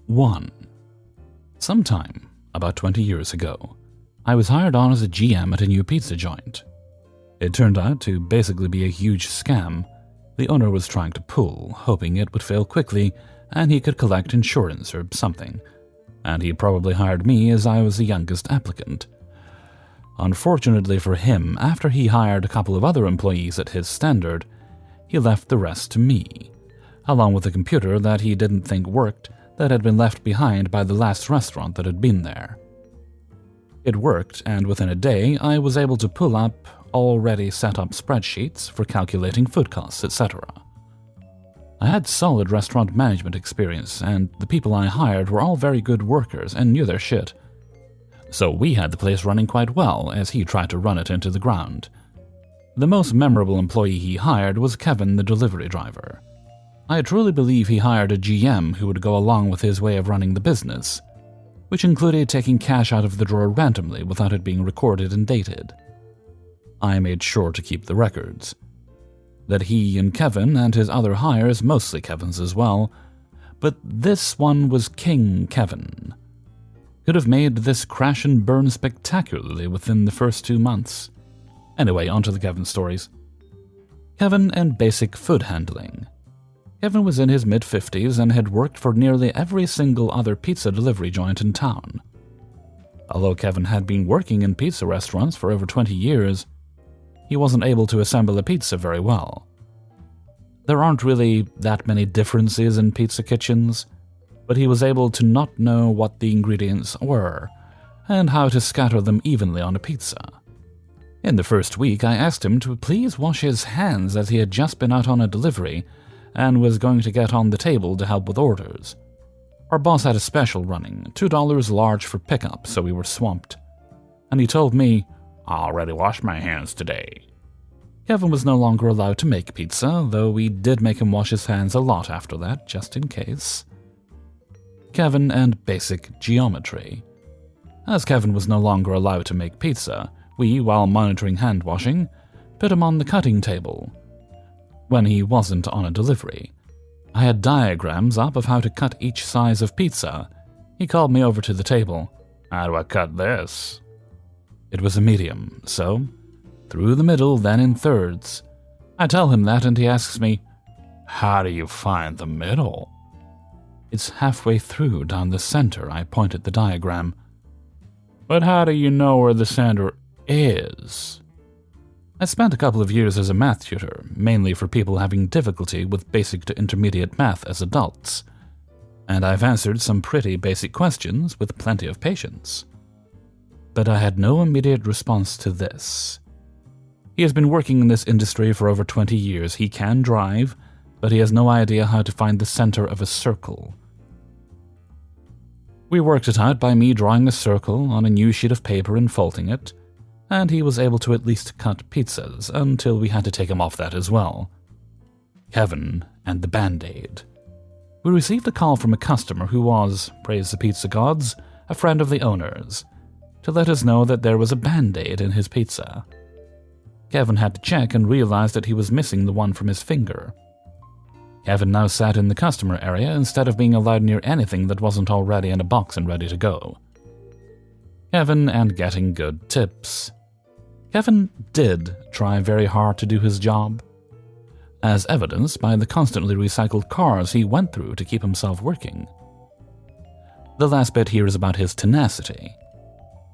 1. Sometime, about 20 years ago, I was hired on as a GM at a new pizza joint. It turned out to basically be a huge scam the owner was trying to pull, hoping it would fail quickly and he could collect insurance or something, and he probably hired me as I was the youngest applicant. Unfortunately for him, after he hired a couple of other employees at his standard, he left the rest to me, along with a computer that he didn't think worked that had been left behind by the last restaurant that had been there. It worked, and within a day I was able to pull up already set up spreadsheets for calculating food costs, etc. I had solid restaurant management experience, and the people I hired were all very good workers and knew their shit. So we had the place running quite well as he tried to run it into the ground. The most memorable employee he hired was Kevin, the delivery driver. I truly believe he hired a GM who would go along with his way of running the business, which included taking cash out of the drawer randomly without it being recorded and dated. I made sure to keep the records. That he and Kevin and his other hires, mostly Kevin's as well, but this one was King Kevin, could have made this crash and burn spectacularly within the first 2 months. Anyway, onto the Kevin stories. Kevin and basic food handling. Kevin was in his mid-50s and had worked for nearly every single other pizza delivery joint in town. Although Kevin had been working in pizza restaurants for over 20 years, he wasn't able to assemble a pizza very well. There aren't really that many differences in pizza kitchens, but he was able to not know what the ingredients were and how to scatter them evenly on a pizza. In the first week, I asked him to please wash his hands as he had just been out on a delivery and was going to get on the table to help with orders. Our boss had a special running, $2 large for pickup, so we were swamped. And he told me, "I already washed my hands today." Kevin was no longer allowed to make pizza, though we did make him wash his hands a lot after that, just in case. Kevin and basic geometry. As Kevin was no longer allowed to make pizza, we, while monitoring hand washing, put him on the cutting table. When he wasn't on a delivery, I had diagrams up of how to cut each size of pizza. He called me over to the table. "How do I cut this?" It was a medium, so through the middle, then in thirds. I tell him that and he asks me, "How do you find the middle?" "It's halfway through down the center," I point at the diagram. "But how do you know where the center is?" I spent a couple of years as a math tutor, mainly for people having difficulty with basic to intermediate math as adults, and I've answered some pretty basic questions with plenty of patience. But I had no immediate response to this. He has been working in this industry for over 20 years. He can drive, but he has no idea how to find the center of a circle. We worked it out by me drawing a circle on a new sheet of paper and folding it, and he was able to at least cut pizzas until we had to take him off that as well. Kevin and the Band-Aid. We received a call from a customer who was, praise the pizza gods, a friend of the owner's, to let us know that there was a Band-Aid in his pizza. Kevin had to check and realized that he was missing the one from his finger. Kevin now sat in the customer area instead of being allowed near anything that wasn't already in a box and ready to go. Kevin and getting good tips. Kevin did try very hard to do his job, as evidenced by the constantly recycled cars he went through to keep himself working. The last bit here is about his tenacity.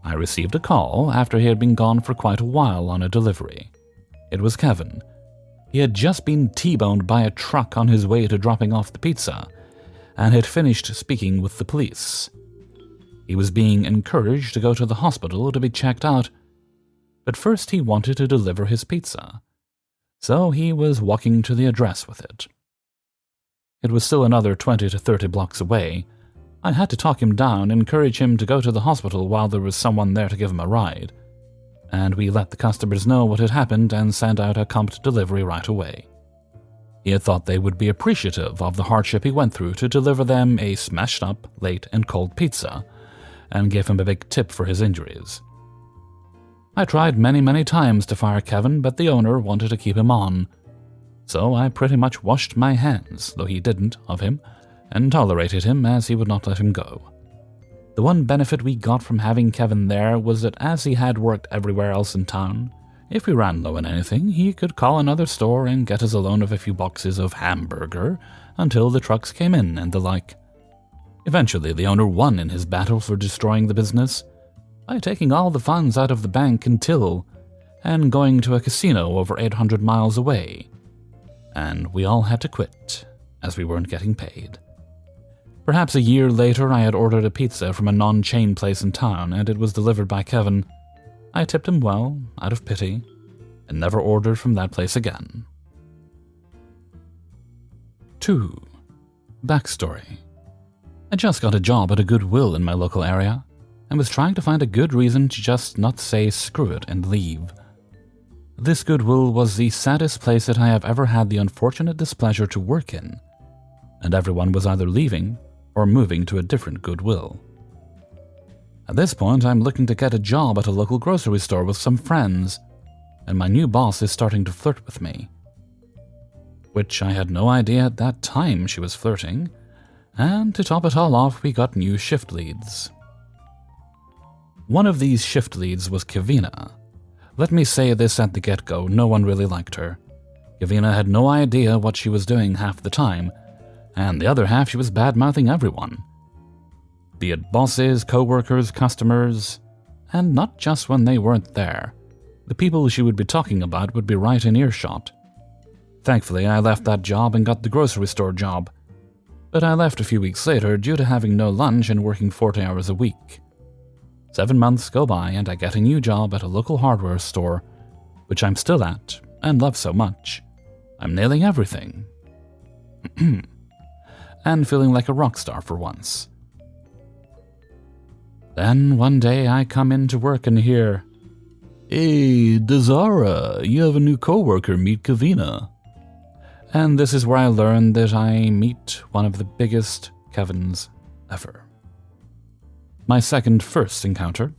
I received a call after he had been gone for quite a while on a delivery. It was Kevin. He had just been T-boned by a truck on his way to dropping off the pizza, and had finished speaking with the police. He was being encouraged to go to the hospital to be checked out, but first he wanted to deliver his pizza, so he was walking to the address with it. It was still another 20 to 30 blocks away. I had to talk him down, encourage him to go to the hospital while there was someone there to give him a ride, and we let the customers know what had happened and sent out a comped delivery right away. He had thought they would be appreciative of the hardship he went through to deliver them a smashed up, late and cold pizza, and gave him a big tip for his injuries. I tried many times to fire Kevin, but the owner wanted to keep him on, so I pretty much washed my hands, though he didn't, of him, and tolerated him as he would not let him go. The one benefit we got from having Kevin there was that as he had worked everywhere else in town, if we ran low on anything, he could call another store and get us a loan of a few boxes of hamburger until the trucks came in and the like. Eventually, the owner won in his battle for destroying the business by taking all the funds out of the bank until and going to a casino over 800 miles away. And we all had to quit, as we weren't getting paid. Perhaps a year later, I had ordered a pizza from a non-chain place in town, and it was delivered by Kevin. I tipped him well, out of pity, and never ordered from that place again. 2. Backstory. I just got a job at a Goodwill in my local area, and was trying to find a good reason to just not say screw it and leave. This Goodwill was the saddest place that I have ever had the unfortunate displeasure to work in, and everyone was either leaving or moving to a different Goodwill. At this point, I'm looking to get a job at a local grocery store with some friends, and my new boss is starting to flirt with me. Which I had no idea at that time she was flirting, and to top it all off, we got new shift leads. One of these shift leads was Kevina. Let me say this at the get-go, no one really liked her. Kevina had no idea what she was doing half the time, and the other half she was bad-mouthing everyone. Be it bosses, co-workers, customers, and not just when they weren't there. The people she would be talking about would be right in earshot. Thankfully, I left that job and got the grocery store job, but I left a few weeks later due to having no lunch and working 40 hours a week. 7 months go by and I get a new job at a local hardware store, which I'm still at and love so much. I'm nailing everything. And feeling like a rock star for once. Then one day I come in to work and hear, "Hey, Dazara, you have a new coworker, meet Kevina." And this is where I learned that I meet one of the biggest Kevins ever. My first encounter.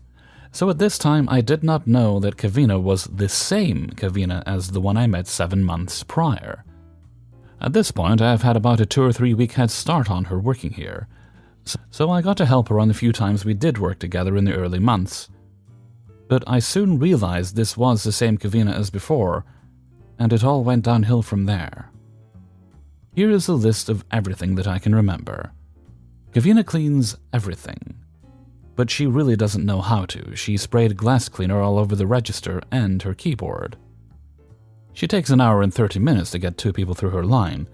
So at this time I did not know that Kevina was the same Kevina as the one I met 7 months prior. At this point I've had about a 2 or 3 week head start on her working here, so I got to help her on the few times we did work together in the early months. But I soon realized this was the same Kevina as before, and it all went downhill from there. Here is a list of everything that I can remember. Kevina cleans everything, but she really doesn't know how to. She sprayed glass cleaner all over the register and her keyboard. She takes an hour and 30 minutes to get 2 people through her line,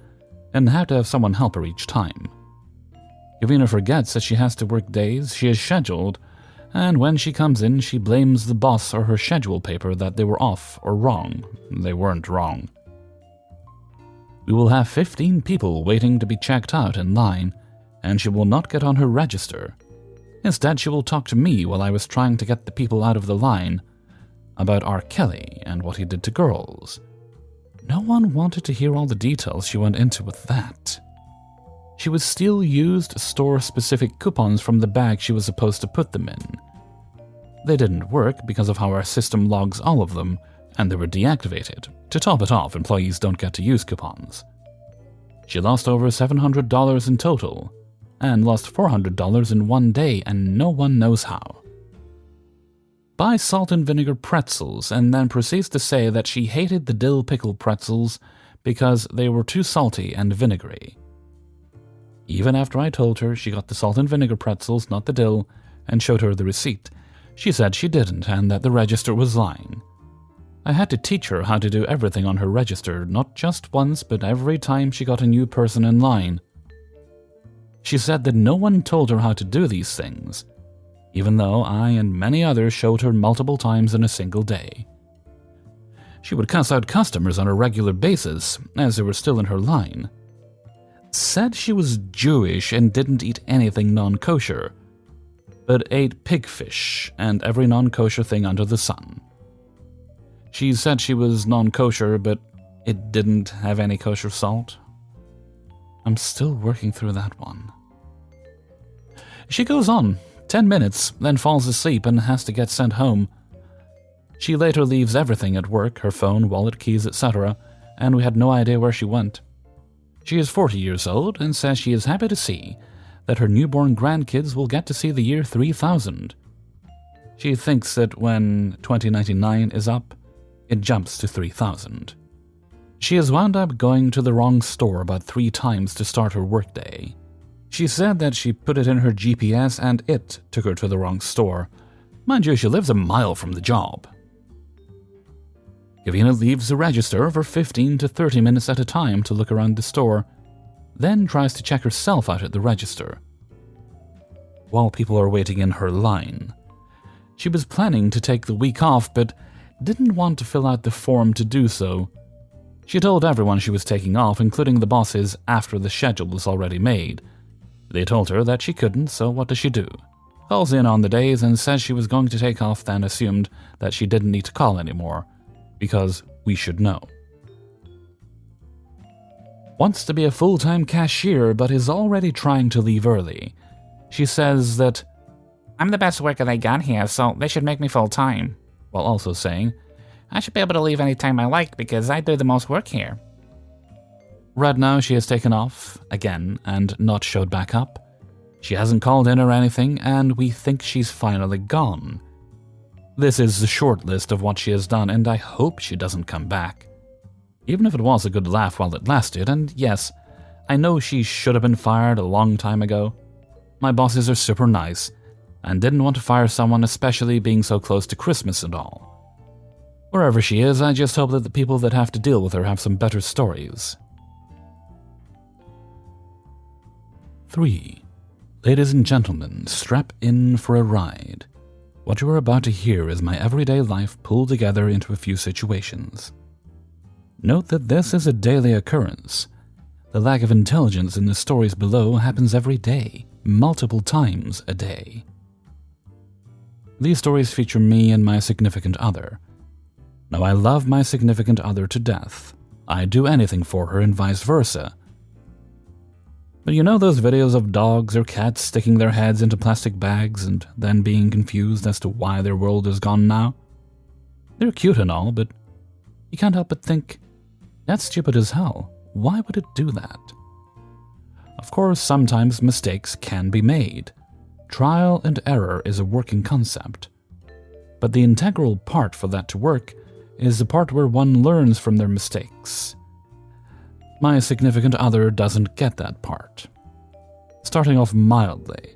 and had to have someone help her each time. Kevina forgets that she has to work days she is scheduled, and when she comes in, she blames the boss or her schedule paper that they were off or wrong. They weren't wrong. We will have 15 people waiting to be checked out in line, and she will not get on her register. Instead, she will talk to me while I was trying to get the people out of the line about R. Kelly and what he did to girls. No one wanted to hear all the details she went into with that. She would steal used store-specific coupons from the bag she was supposed to put them in. They didn't work because of how our system logs all of them, and they were deactivated. To top it off, employees don't get to use coupons. She lost over $700 in total, and lost $400 in 1 day, and no one knows how. Buy salt and vinegar pretzels, and then proceeds to say that she hated the dill pickle pretzels because they were too salty and vinegary. Even after I told her she got the salt and vinegar pretzels, not the dill, and showed her the receipt, she said she didn't and that the register was lying. I had to teach her how to do everything on her register, not just once, but every time she got a new person in line. She said that no one told her how to do these things, even though I and many others showed her multiple times in a single day. She would cuss out customers on a regular basis, as they were still in her line. Said she was Jewish and didn't eat anything non-kosher, but ate pigfish and every non-kosher thing under the sun. She said she was non-kosher, but it didn't have any kosher salt. I'm still working through that one. She goes on, 10 minutes, then falls asleep and has to get sent home. She later leaves everything at work, her phone, wallet, keys, etc., and we had no idea where she went. She is 40 years old and says she is happy to see that her newborn grandkids will get to see the year 3000. She thinks that when 2099 is up, it jumps to 3000. She has wound up going to the wrong store about 3 times to start her workday. She said that she put it in her GPS and it took her to the wrong store. Mind you, she lives a mile from the job. Kevina leaves the register for 15 to 30 minutes at a time to look around the store, then tries to check herself out at the register while people are waiting in her line. She was planning to take the week off, but didn't want to fill out the form to do so. She told everyone she was taking off, including the bosses, after the schedule was already made. They told her that she couldn't, so what does she do? Calls in on the days and says she was going to take off, then assumed that she didn't need to call anymore, because we should know. Wants to be a full-time cashier, but is already trying to leave early. She says that, "I'm the best worker they got here, so they should make me full-time," while also saying, "I should be able to leave any time I like because I do the most work here." Right now she has taken off, again, and not showed back up. She hasn't called in or anything, and we think she's finally gone. This is the short list of what she has done, and I hope she doesn't come back. Even if it was a good laugh while it lasted, and yes, I know she should have been fired a long time ago. My bosses are super nice, and didn't want to fire someone, especially being so close to Christmas and all. Wherever she is, I just hope that the people that have to deal with her have some better stories. 3. Ladies and gentlemen, strap in for a ride. What you are about to hear is my everyday life pulled together into a few situations. Note that this is a daily occurrence. The lack of intelligence in the stories below happens every day, multiple times a day. These stories feature me and my significant other. Now, I love my significant other to death. I'd do anything for her and vice versa. But you know those videos of dogs or cats sticking their heads into plastic bags and then being confused as to why their world is gone now? They're cute and all, but you can't help but think, that's stupid as hell. Why would it do that? Of course, sometimes mistakes can be made. Trial and error is a working concept. But the integral part for that to work is the part where one learns from their mistakes. My significant other doesn't get that part. Starting off mildly.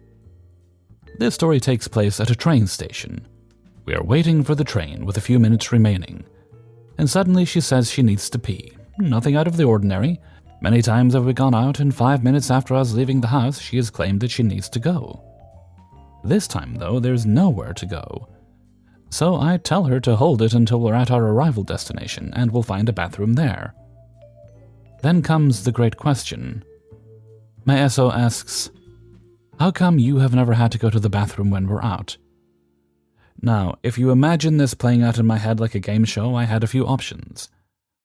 This story takes place at a train station. We are waiting for the train with a few minutes remaining, and suddenly she says she needs to pee. Nothing out of the ordinary. Many times have we gone out, and 5 minutes after us leaving the house, she has claimed that she needs to go. This time, though, there's nowhere to go. So I tell her to hold it until we're at our arrival destination, and we'll find a bathroom there. Then comes the great question. My SO asks, "How come you have never had to go to the bathroom when we're out?" Now, if you imagine this playing out in my head like a game show, I had a few options.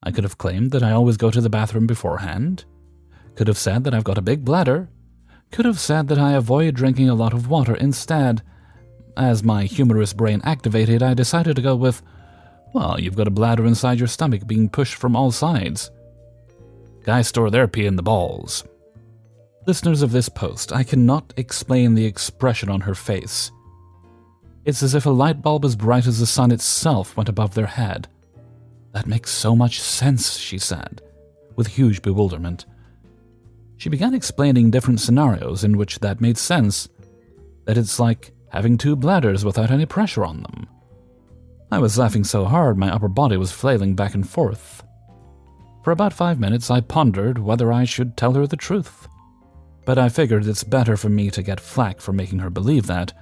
I could have claimed that I always go to the bathroom beforehand. Could have said that I've got a big bladder. Could have said that I avoid drinking a lot of water. Instead, as my humorous brain activated, I decided to go with, well, you've got a bladder inside your stomach being pushed from all sides. Guys store their pee in the balls. Listeners of this post, I cannot explain the expression on her face. It's as if a light bulb as bright as the sun itself went above their head. That makes so much sense, she said, with huge bewilderment. She began explaining different scenarios in which that made sense, that it's like having 2 bladders without any pressure on them. I was laughing so hard my upper body was flailing back and forth. For about 5 minutes I pondered whether I should tell her the truth, but I figured it's better for me to get flack for making her believe that,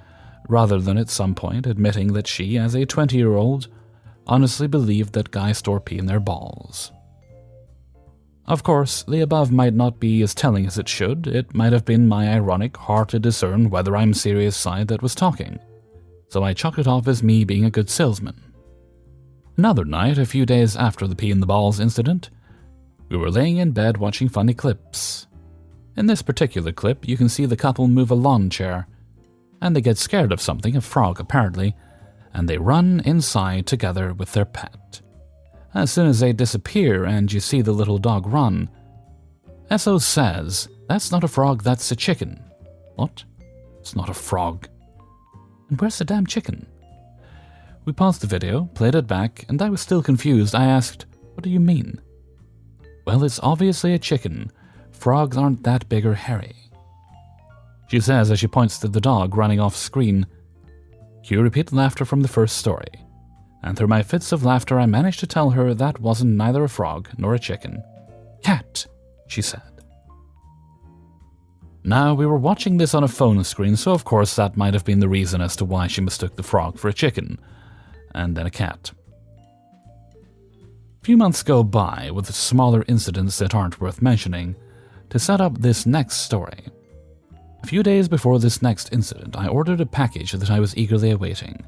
rather than at some point admitting that she, as a 20-year-old, honestly believed that guys store pee in their balls. Of course, the above might not be as telling as it should. It might have been my ironic, hard-to-discern whether I'm serious side that was talking, so I chalked it off as me being a good salesman. Another night, a few days after the pee in the balls incident, we were laying in bed watching funny clips. In this particular clip, you can see the couple move a lawn chair, and they get scared of something, a frog apparently, and they run inside together with their pet. As soon as they disappear and you see the little dog run, SO says, "That's not a frog, that's a chicken." What? It's not a frog. And where's the damn chicken? We paused the video, played it back, and I was still confused. I asked, "What do you mean?" "Well, it's obviously a chicken. Frogs aren't that big or hairy." She says as she points to the dog running off screen. Cue repeat laughter from the first story. And through my fits of laughter, I managed to tell her that wasn't neither a frog nor a chicken. "Cat," she said. Now, we were watching this on a phone screen, so of course that might have been the reason as to why she mistook the frog for a chicken, and then a cat. A few months go by with smaller incidents that aren't worth mentioning to set up this next story. A few days before this next incident, I ordered a package that I was eagerly awaiting.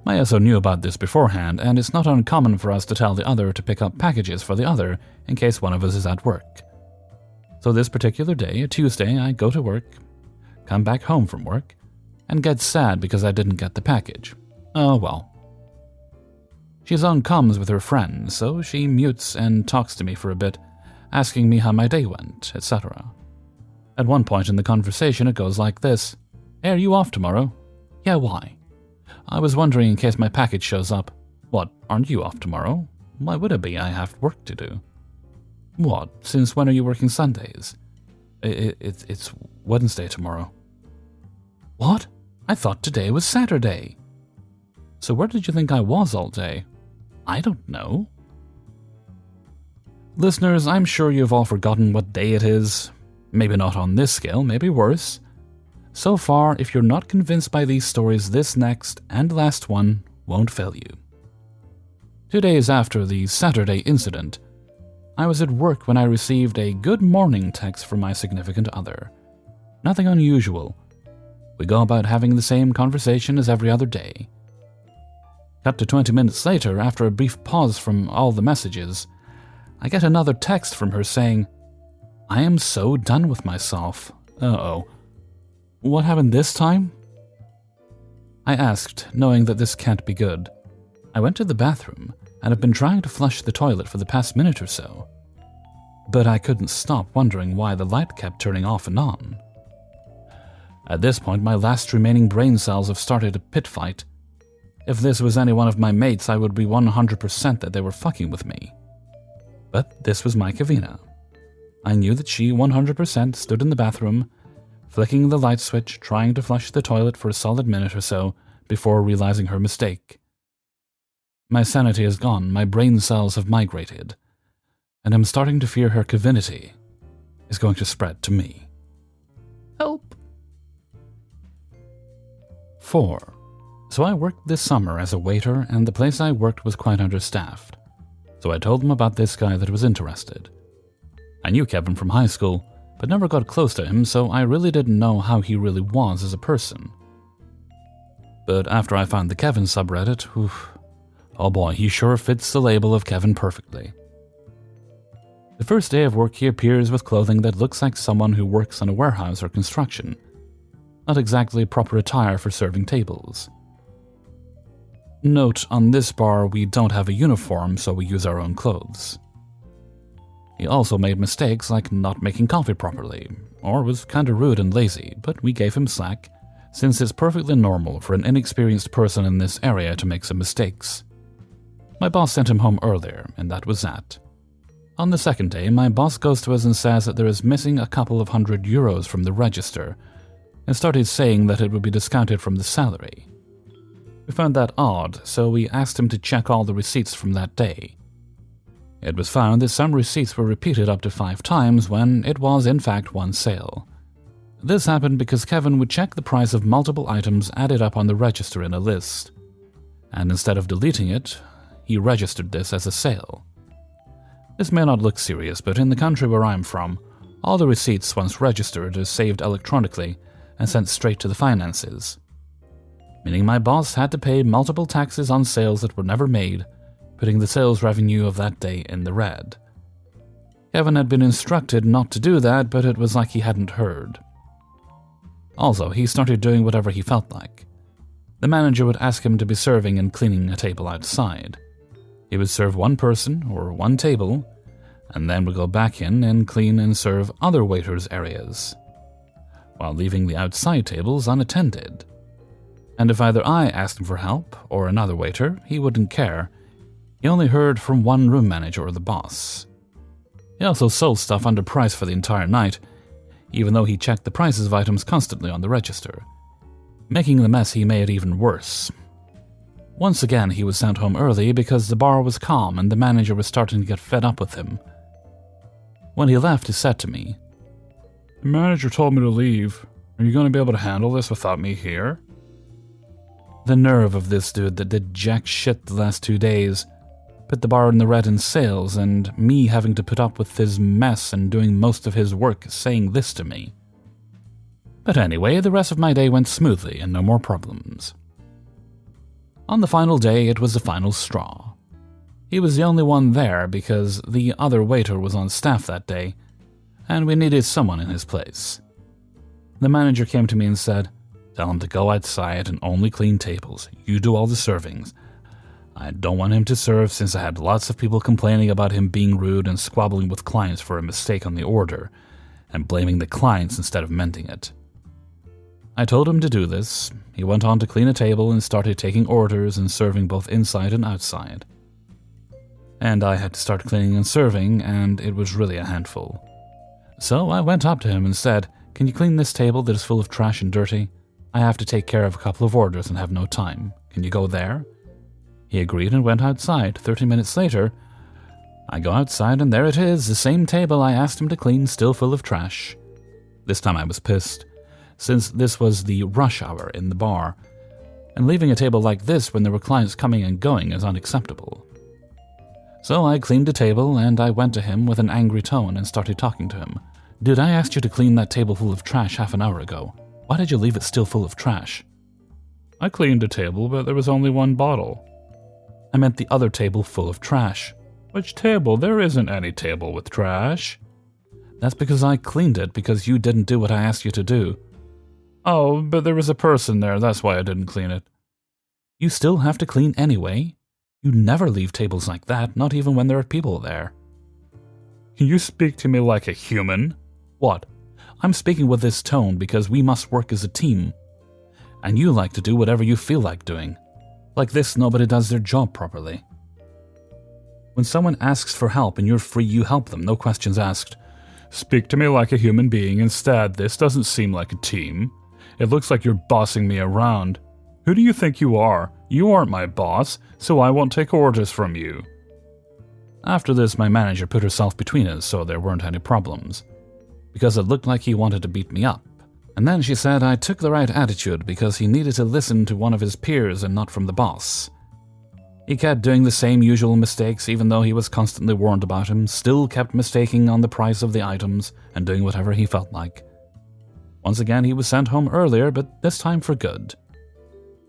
My SO knew about this beforehand, and it's not uncommon for us to tell the other to pick up packages for the other in case one of us is at work. So this particular day, a Tuesday, I go to work, come back home from work, and get sad because I didn't get the package. Oh well. She's on comms with her friends, so she mutes and talks to me for a bit, asking me how my day went, etc. At one point in the conversation it goes like this. "Hey, are you off tomorrow?" "Yeah, why?" "I was wondering in case my package shows up." "What, aren't you off tomorrow?" "Why would I be? I have work to do." "What, since when are you working Sundays?" It's Wednesday tomorrow." "What? I thought today was Saturday." "So where did you think I was all day?" "I don't know." Listeners, I'm sure you've all forgotten what day it is. Maybe not on this scale, maybe worse. So far, if you're not convinced by these stories, this next and last one won't fail you. 2 days after the Saturday incident, I was at work when I received a good morning text from my significant other. Nothing unusual. We go about having the same conversation as every other day. Cut to 20 minutes later, after a brief pause from all the messages, I get another text from her saying, "I am so done with myself." Uh-oh. What happened this time? I asked, knowing that this can't be good. I went to the bathroom and have been trying to flush the toilet for the past minute or so. But I couldn't stop wondering why the light kept turning off and on. At this point, my last remaining brain cells have started a pit fight. If this was any one of my mates, I would be 100% that they were fucking with me. But this was my Kavina. I knew that she 100% stood in the bathroom, flicking the light switch, trying to flush the toilet for a solid minute or so before realizing her mistake. My sanity is gone, my brain cells have migrated, and I'm starting to fear her Kavinity is going to spread to me. Help! 4. So I worked this summer as a waiter, and the place I worked was quite understaffed. So I told them about this guy that was interested. I knew Kevin from high school, but never got close to him, so I really didn't know how he really was as a person. But after I found the Kevin subreddit, oh boy, he sure fits the label of Kevin perfectly. The first day of work, he appears with clothing that looks like someone who works on a warehouse or construction. Not exactly proper attire for serving tables. Note, on this bar we don't have a uniform, so we use our own clothes. He also made mistakes like not making coffee properly, or was kinda rude and lazy, but we gave him slack, since it's perfectly normal for an inexperienced person in this area to make some mistakes. My boss sent him home earlier, and that was that. On the second day, my boss goes to us and says that there is missing a couple of €100 from the register, and started saying that it would be discounted from the salary. We found that odd, so we asked him to check all the receipts from that day. It was found that some receipts were repeated up to 5 times when it was in fact one sale. This happened because Kevin would check the price of multiple items added up on the register in a list, and instead of deleting it, he registered this as a sale. This may not look serious, but in the country where I'm from, all the receipts once registered are saved electronically and sent straight to the finances. Meaning my boss had to pay multiple taxes on sales that were never made, putting the sales revenue of that day in the red. Kevin had been instructed not to do that, but it was like he hadn't heard. Also, he started doing whatever he felt like. The manager would ask him to be serving and cleaning a table outside. He would serve one person, or one table, and then would go back in and clean and serve other waiters' areas, while leaving the outside tables unattended. And if either I asked him for help or another waiter, he wouldn't care. He only heard from one room manager or the boss. He also sold stuff under price for the entire night, even though he checked the prices of items constantly on the register, making the mess he made even worse. Once again, he was sent home early because the bar was calm and the manager was starting to get fed up with him. When he left, he said to me, "The manager told me to leave. Are you going to be able to handle this without me here?" The nerve of this dude that did jack shit the last 2 days, put the bar in the red in sales, and me having to put up with his mess and doing most of his work saying this to me. But anyway, the rest of my day went smoothly and no more problems. On the final day, it was the final straw. He was the only one there because the other waiter was on staff that day, and we needed someone in his place. The manager came to me and said, "Tell him to go outside and only clean tables. You do all the servings. I don't want him to serve since I had lots of people complaining about him being rude and squabbling with clients for a mistake on the order, and blaming the clients instead of mending it." I told him to do this. He went on to clean a table and started taking orders and serving both inside and outside. And I had to start cleaning and serving, and it was really a handful. So I went up to him and said, "Can you clean this table that is full of trash and dirty? I have to take care of a couple of orders and have no time. Can you go there?" He agreed and went outside. 30 minutes later, I go outside and there it is, the same table I asked him to clean, still full of trash. This time I was pissed, since this was the rush hour in the bar, and leaving a table like this when there were clients coming and going is unacceptable. So I cleaned the table and I went to him with an angry tone and started talking to him. "Dude, I asked you to clean that table full of trash half an hour ago. Why did you leave it still full of trash?" "I cleaned the table, but there was only one bottle." "I meant the other table full of trash." "Which table? There isn't any table with trash." "That's because I cleaned it because you didn't do what I asked you to do." "Oh, but there was a person there, that's why I didn't clean it." "You still have to clean anyway. You never leave tables like that, not even when there are people there." "Can you speak to me like a human?" "What? I'm speaking with this tone because we must work as a team. And you like to do whatever you feel like doing. Like this, nobody does their job properly. When someone asks for help and you're free, you help them, no questions asked." "Speak to me like a human being instead. This doesn't seem like a team. It looks like you're bossing me around. Who do you think you are? You aren't my boss, so I won't take orders from you." After this, my manager put herself between us so there weren't any problems, because it looked like he wanted to beat me up. And then she said I took the right attitude because he needed to listen to one of his peers and not from the boss. He kept doing the same usual mistakes even though he was constantly warned about him, still kept mistaking on the price of the items and doing whatever he felt like. Once again, he was sent home earlier, but this time for good.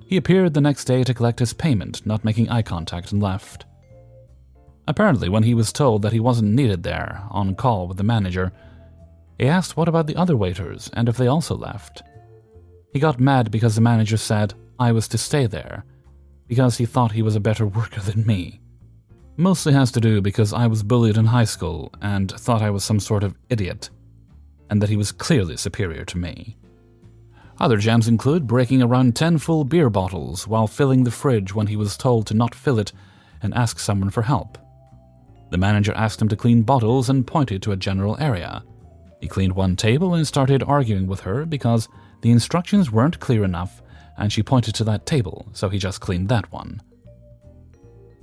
He appeared the next day to collect his payment, not making eye contact, and left. Apparently, when he was told that he wasn't needed there, on call with the manager, he asked what about the other waiters and if they also left. He got mad because the manager said I was to stay there, because he thought he was a better worker than me. Mostly has to do because I was bullied in high school and thought I was some sort of idiot, and that he was clearly superior to me. Other gems include breaking around 10 full beer bottles while filling the fridge when he was told to not fill it and ask someone for help. The manager asked him to clean bottles and pointed to a general area. He cleaned one table and started arguing with her because the instructions weren't clear enough and she pointed to that table, so he just cleaned that one.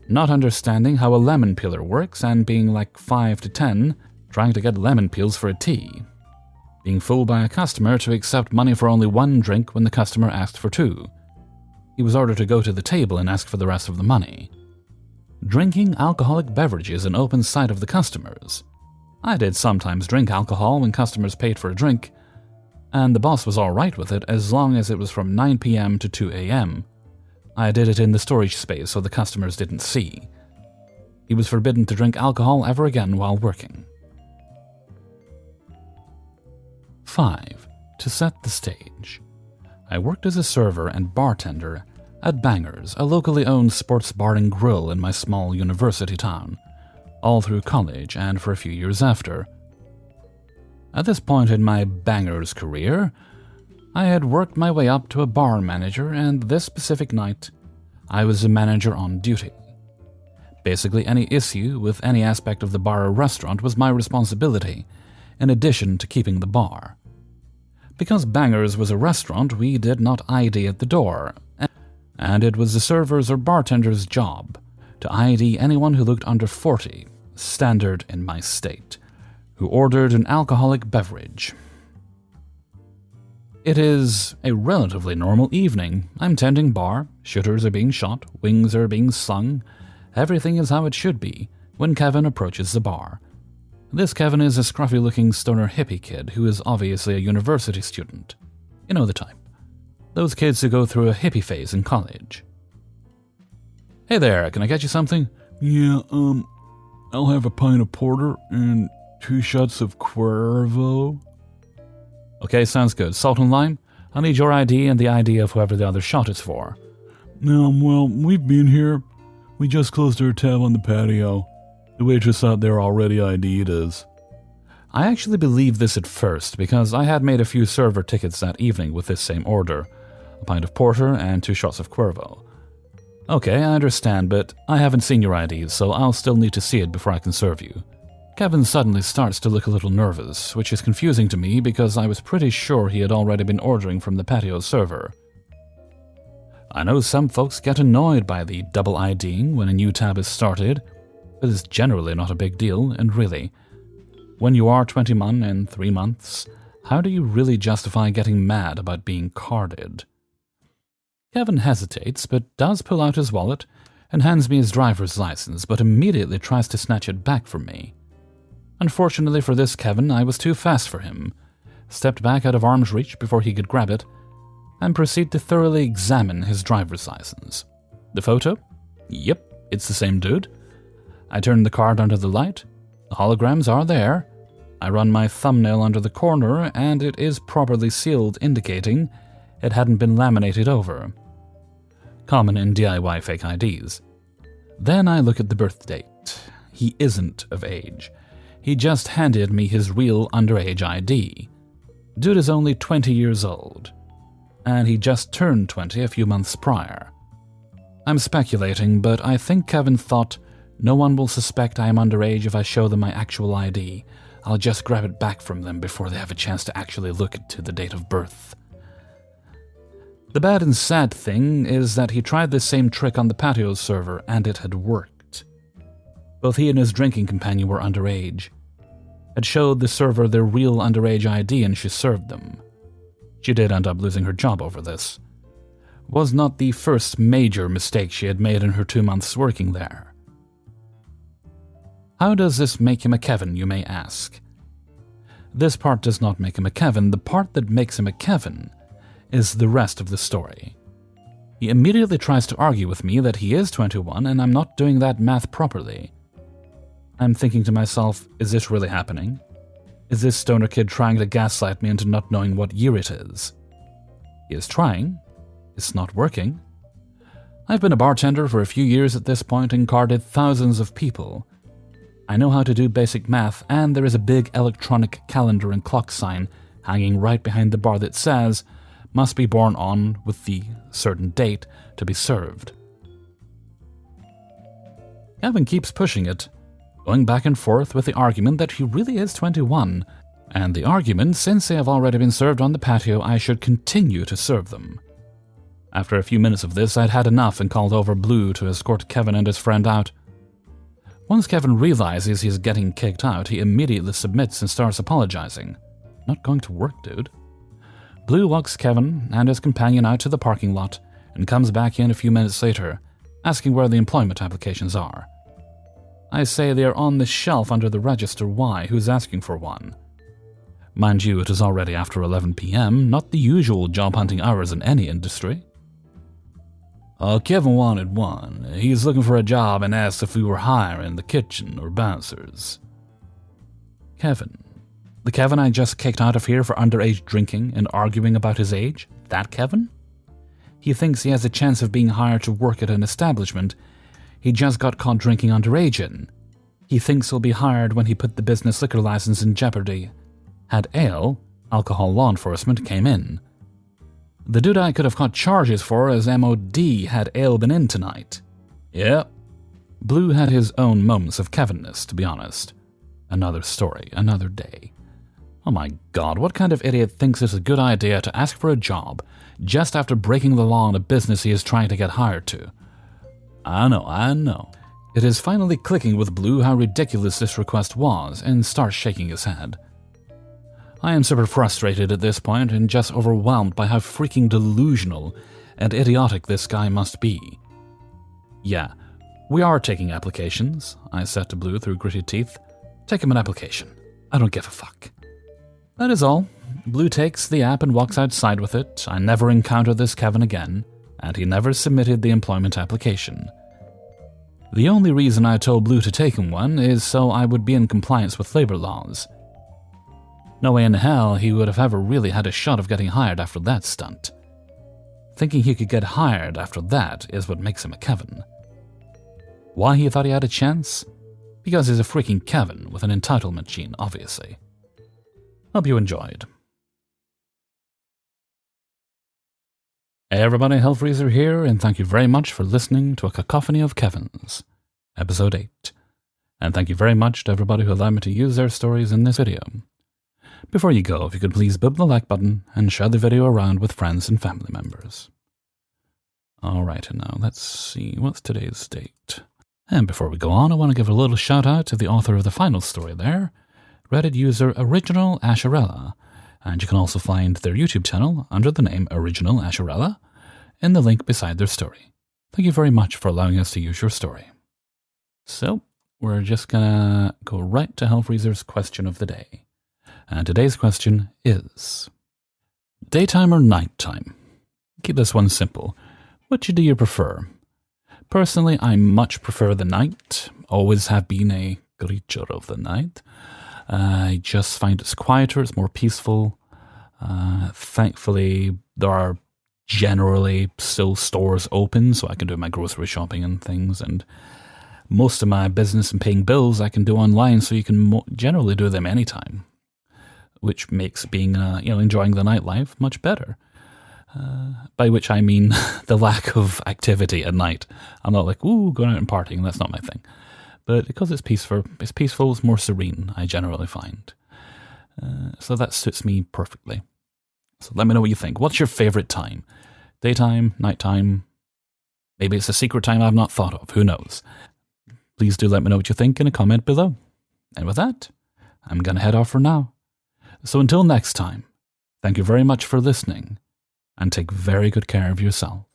Not understanding how a lemon peeler works and being like 5 to 10, trying to get lemon peels for a tea. Being fooled by a customer to accept money for only one drink when the customer asked for 2. He was ordered to go to the table and ask for the rest of the money. Drinking alcoholic beverages in open sight of the customers. I did sometimes drink alcohol when customers paid for a drink, and the boss was alright with it as long as it was from 9 p.m. to 2 a.m. I did it in the storage space so the customers didn't see. He was forbidden to drink alcohol ever again while working. 5. To set the stage. I worked as a server and bartender at Bangers, a locally owned sports bar and grill in my small university town. all through college and for a few years after. At this point in my bangers career, I had worked my way up to a bar manager, and this specific night, I was a manager on duty. Basically, any issue with any aspect of the bar or restaurant was my responsibility, in addition to keeping the bar. Because Bangers was a restaurant, we did not ID at the door, and it was the server's or bartender's job to ID anyone who looked under 40, standard in my state, who ordered an alcoholic beverage. It is a relatively normal evening. I'm tending bar, shooters are being shot, wings are being sung, everything is how it should be when Kevin approaches the bar. This Kevin is a scruffy-looking stoner hippie kid who is obviously a university student. You know the type. Those kids who go through a hippie phase in college. Hey there, can I get you something? Yeah, I'll have a pint of porter and 2 shots of Cuervo. Okay, sounds good. Salt and lime? I'll need your ID and the ID of whoever the other shot is for. Well, we've been here. We just closed our tab on the patio. The waitress out there already ID'd us. I actually believed this at first because I had made a few server tickets that evening with this same order. A pint of porter and 2 shots of Cuervo. Okay, I understand, but I haven't seen your IDs, so I'll still need to see it before I can serve you. Kevin suddenly starts to look a little nervous, which is confusing to me because I was pretty sure he had already been ordering from the patio server. I know some folks get annoyed by the double IDing when a new tab is started, but it's generally not a big deal, and really, when you are 21 in 3 months, how do you really justify getting mad about being carded? Kevin hesitates, but does pull out his wallet and hands me his driver's license, but immediately tries to snatch it back from me. Unfortunately for this Kevin, I was too fast for him, stepped back out of arm's reach before he could grab it, and proceed to thoroughly examine his driver's license. The photo? Yep, it's the same dude. I turn the card under the light. The holograms are there. I run my thumbnail under the corner, and it is properly sealed, indicating it hadn't been laminated over. Common in DIY fake IDs. Then I look at the birth date. He isn't of age. He just handed me his real underage ID. Dude is only 20 years old, and he just turned 20 a few months prior. I'm speculating, but I think Kevin thought, no one will suspect I am underage if I show them my actual ID. I'll just grab it back from them before they have a chance to actually look into the date of birth. The bad and sad thing is that he tried this same trick on the patio server, and it had worked. Both he and his drinking companion were underage. It showed the server their real underage ID, and she served them. She did end up losing her job over this. Was not the first major mistake she had made in her 2 months working there. How does this make him a Kevin, you may ask? This part does not make him a Kevin. The part that makes him a Kevin is the rest of the story. He immediately tries to argue with me that he is 21 and I'm not doing that math properly. I'm thinking to myself, is this really happening? Is this stoner kid trying to gaslight me into not knowing what year it is? He is trying. It's not working. I've been a bartender for a few years at this point and carded thousands of people. I know how to do basic math, and there is a big electronic calendar and clock sign hanging right behind the bar that says, must be born on with the certain date to be served. Kevin keeps pushing it, going back and forth with the argument that he really is 21, and the argument, since they have already been served on the patio, I should continue to serve them. After a few minutes of this, I'd had enough and called over Blue to escort Kevin and his friend out. Once Kevin realizes he's getting kicked out, he immediately submits and starts apologizing. Not going to work, dude. Blue walks Kevin and his companion out to the parking lot and comes back in a few minutes later, asking where the employment applications are. I say they are on the shelf under the register. Why? Who's asking for one? Mind you, it is already after 11 p.m., not the usual job hunting hours in any industry. Kevin wanted one. He's looking for a job and asked if we were hiring the kitchen or bouncers. Kevin. The Kevin I just kicked out of here for underage drinking and arguing about his age? That Kevin? He thinks he has a chance of being hired to work at an establishment he just got caught drinking underage in. he thinks he'll be hired when he put the business liquor license in jeopardy. Had ale, alcohol law enforcement, came in. The dude I could have caught charges for as MOD had ale been in tonight. Yep. Blue had his own moments of Kevinness, to be honest. Another story, another day. Oh my god, what kind of idiot thinks it's a good idea to ask for a job just after breaking the law in a business he is trying to get hired to? I know. It is finally clicking with Blue how ridiculous this request was, and starts shaking his head. I am super frustrated at this point and just overwhelmed by how freaking delusional and idiotic this guy must be. Yeah, we are taking applications, I said to Blue through gritted teeth. Take him an application. I don't give a fuck. That is all. Blue takes the app and walks outside with it. I never encountered this Kevin again, and he never submitted the employment application. The only reason I told Blue to take him one is so I would be in compliance with labor laws. No way in hell he would have ever really had a shot of getting hired after that stunt. Thinking he could get hired after that is what makes him a Kevin. Why he thought he had a chance? Because he's a freaking Kevin with an entitlement gene, obviously. Hope you enjoyed. Hey everybody, Hellfreezer here, and thank you very much for listening to A Cacophony of Kevins, Episode 8. And thank you very much to everybody who allowed me to use their stories in this video. Before you go, if you could please bub the like button and share the video around with friends and family members. Alright, and now let's see, what's today's date? And before we go on, I want to give a little shout out to the author of the final story there, Reddit user Original Asherella, and you can also find their YouTube channel under the name Original Asherella in the link beside their story. Thank you very much for allowing us to use your story. So, we're just gonna go right to Hellfreezer's question of the day. And today's question is, daytime or nighttime? Keep this one simple. Which do you prefer? Personally, I much prefer the night. Always have been a creature of the night. I just find it's quieter, it's more peaceful. Thankfully, there are generally still stores open, so I can do my grocery shopping and things. And most of my business and paying bills I can do online, so you can generally do them anytime, which makes being, enjoying the nightlife much better. By which I mean the lack of activity at night. I'm not like, ooh, going out and partying, that's not my thing. But because it's peaceful, it's more serene, I generally find. So that suits me perfectly. So let me know what you think. What's your favorite time? Daytime, nighttime? Maybe it's a secret time I've not thought of, who knows? Please do let me know what you think in a comment below. And with that, I'm going to head off for now. So until next time, thank you very much for listening, and take very good care of yourself.